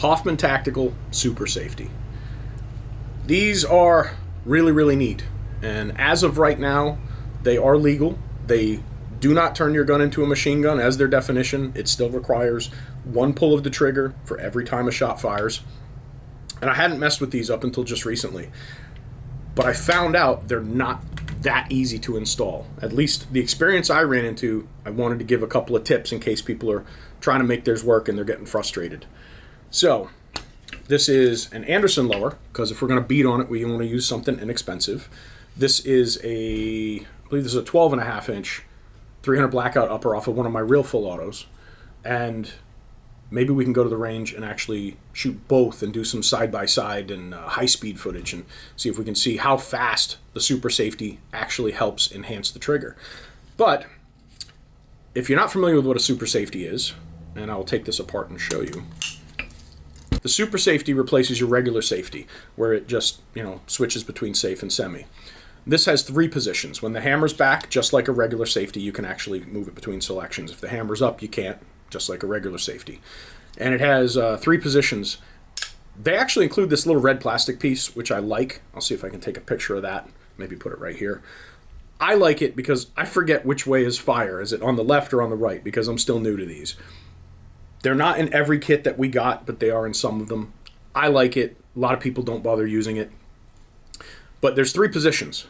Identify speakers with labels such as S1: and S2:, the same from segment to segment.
S1: Hoffman Tactical Super Safety. These are really, really neat. And as of right now, they are legal. They do not turn your gun into a machine gun as their definition. It still requires one pull of the trigger for every time a shot fires. And I hadn't messed with these up until just recently. But I found out they're not that easy to install. At least the experience I ran into, I wanted to give a couple of tips in case people are trying to make theirs work and they're getting frustrated. So, this is an Anderson lower, because if we're going to beat on it, we want to use something inexpensive. This is I believe this is a 12.5 inch 300 blackout upper off of one of my real full autos. And maybe we can go to the range and actually shoot both and do some side-by-side and high-speed footage and see if we can see how fast the super safety actually helps enhance the trigger. But if you're not familiar with what a super safety is, and I'll take this apart and show you. The super safety replaces your regular safety, where it just, switches between safe and semi. This has 3 positions. When the hammer's back, just like a regular safety, you can actually move it between selections. If the hammer's up, you can't, just like a regular safety. And it has 3 positions. They actually include this little red plastic piece, which I like. I'll see if I can take a picture of that, maybe put it right here. I like it because I forget which way is fire. Is it on the left or on the right? Because I'm still new to these. They're not in every kit that we got, but they are in some of them. I like it. A lot of people don't bother using it. But there's 3 positions.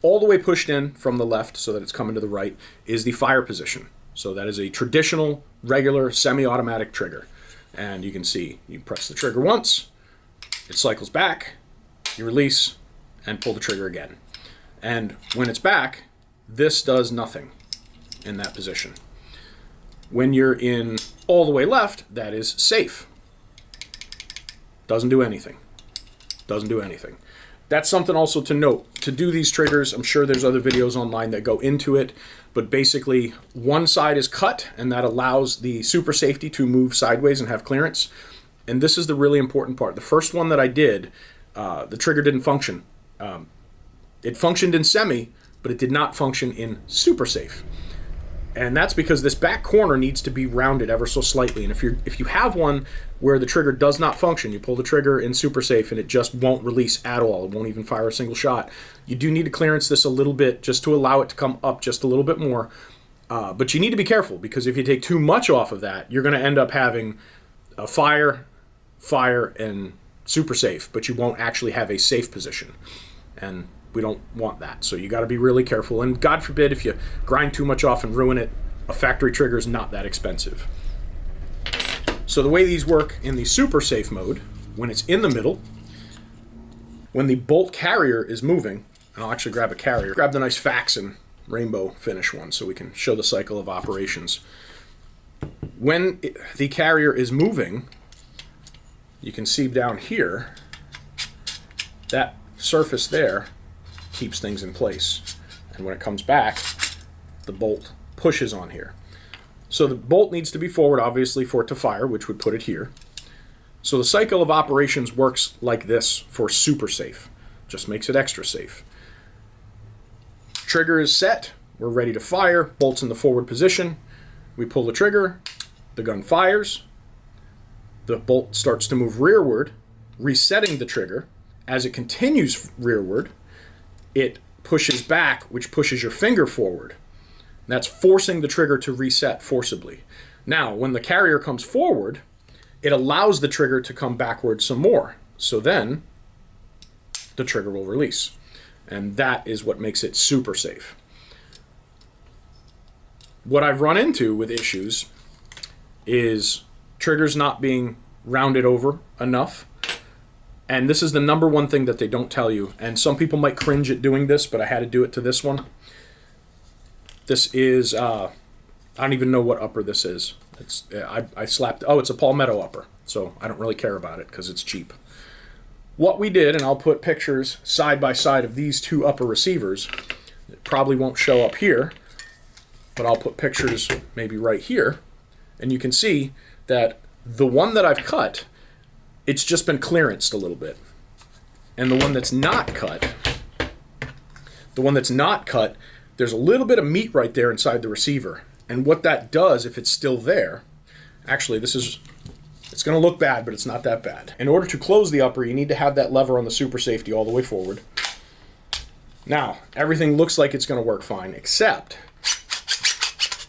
S1: All the way pushed in from the left so that it's coming to the right is the fire position. So that is a traditional, regular, semi-automatic trigger. And you can see, you press the trigger once, it cycles back, you release, and pull the trigger again. And when it's back, this does nothing in that position. When you're in all the way left, that is safe. Doesn't do anything. Doesn't do anything. That's something also to note. To do these triggers, I'm sure there's other videos online that go into it, but basically one side is cut, and that allows the super safety to move sideways and have clearance. And this is the really important part. The first one that I did, the trigger didn't function. It functioned in semi, but it did not function in super safe. And that's because this back corner needs to be rounded ever so slightly. And if you have one where the trigger does not function, you pull the trigger in super safe and it just won't release at all, it won't even fire a single shot, you do need to clearance this a little bit just to allow it to come up just a little bit more. But you need to be careful, because if you take too much off of that, you're going to end up having a fire, and super safe, but you won't actually have a safe position. And we don't want that. So you got to be really careful. And God forbid if you grind too much off and ruin it, a factory trigger is not that expensive. So the way these work in the super safe mode, when it's in the middle, when the bolt carrier is moving, and I'll actually grab a carrier, grab the nice Faxon rainbow finish one so we can show the cycle of operations. When the carrier is moving, you can see down here, that surface there keeps things in place. And when it comes back, the bolt pushes on here. So the bolt needs to be forward, obviously, for it to fire, which would put it here. So the cycle of operations works like this for super safe. Just makes it extra safe. Trigger is set. We're ready to fire. Bolt's in the forward position. We pull the trigger. The gun fires. The bolt starts to move rearward, resetting the trigger. As it continues rearward, it pushes back, which pushes your finger forward. That's forcing the trigger to reset forcibly. Now, when the carrier comes forward, it allows the trigger to come backward some more. So then, the trigger will release. And that is what makes it super safe. What I've run into with issues is triggers not being rounded over enough. And this is the number one thing that they don't tell you. And some people might cringe at doing this, but I had to do it to this one. This is, I don't even know what upper this is. I slapped, it's a Palmetto upper. So I don't really care about it because it's cheap. What we did, and I'll put pictures side by side of these 2 upper receivers. It probably won't show up here, but I'll put pictures maybe right here. And you can see that the one that I've cut, it's just been clearanced a little bit. And the one that's not cut, there's a little bit of meat right there inside the receiver. And what that does, if it's still there, actually this is It's going to look bad, but it's not that bad. In order to close the upper, you need to have that lever on the super safety all the way forward. Now, everything looks like it's going to work fine, except,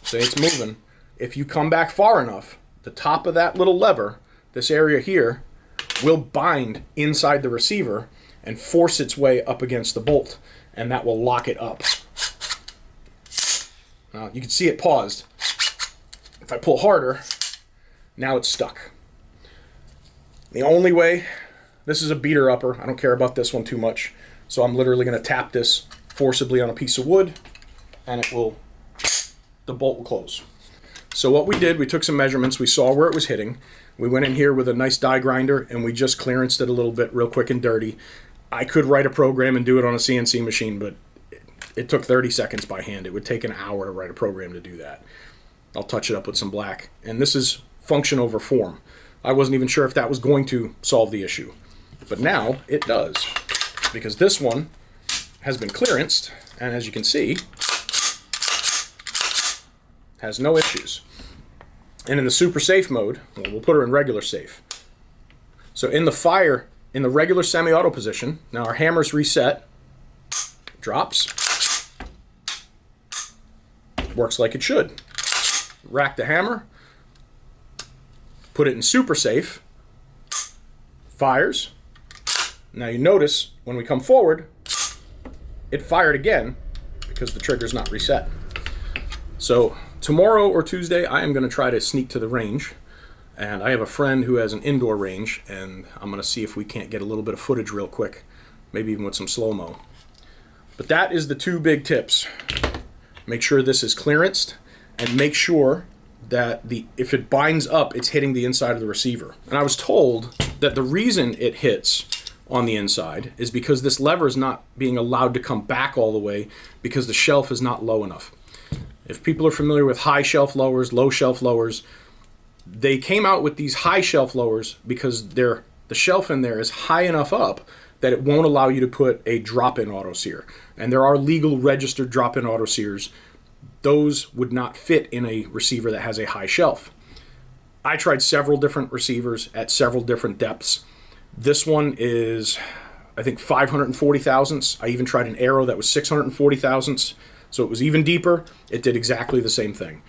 S1: say it's moving, if you come back far enough, the top of that little lever, this area here, will bind inside the receiver and force its way up against the bolt, and that will lock it up. Now, you can see it paused. If I pull harder, now it's stuck. The only way, this is a beater upper, I don't care about this one too much, so I'm literally going to tap this forcibly on a piece of wood, and the bolt will close. So what we did, we took some measurements, we saw where it was hitting, we went in here with a nice die grinder, and we just clearanced it a little bit real quick and dirty. I could write a program and do it on a CNC machine, but it took 30 seconds by hand. It would take an hour to write a program to do that. I'll touch it up with some black. And this is function over form. I wasn't even sure if that was going to solve the issue. But now it does. Because this one has been clearanced, and as you can see, has no issues. And in the super safe mode, well, we'll put her in regular safe. So in the regular semi-auto position, now our hammer's reset, drops, works like it should. Rack the hammer, put it in super safe, fires. Now you notice when we come forward, it fired again because the trigger's not reset. So tomorrow or Tuesday, I am going to try to sneak to the range. And I have a friend who has an indoor range, and I'm going to see if we can't get a little bit of footage real quick, maybe even with some slow-mo. But that is the two big tips. Make sure this is clearanced, and make sure that if it binds up, it's hitting the inside of the receiver. And I was told that the reason it hits on the inside is because this lever is not being allowed to come back all the way because the shelf is not low enough. If people are familiar with high shelf lowers, low shelf lowers, they came out with these high shelf lowers because the shelf in there is high enough up that it won't allow you to put a drop-in auto sear. And there are legal registered drop-in auto sears. Those would not fit in a receiver that has a high shelf. I tried several different receivers at several different depths. This one is, I think, 540 thousandths. I even tried an Arrow that was 640 thousandths. So it was even deeper. It did exactly the same thing.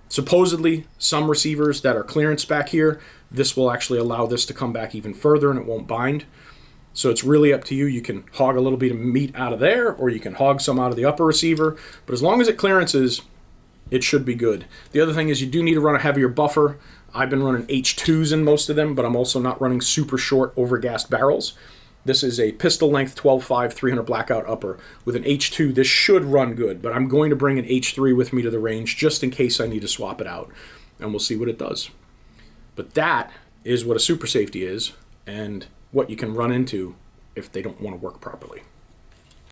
S1: Supposedly, some receivers that are clearance back here, this will actually allow this to come back even further and it won't bind. So it's really up to you. You can hog a little bit of meat out of there, or you can hog some out of the upper receiver. But as long as it clearances, it should be good. The other thing is you do need to run a heavier buffer. I've been running H2s in most of them, but I'm also not running super short overgassed barrels. This is a pistol length 12.5 300 blackout upper. With an H2, this should run good, but I'm going to bring an H3 with me to the range just in case I need to swap it out, and we'll see what it does. But that is what a super safety is, and what you can run into if they don't want to work properly.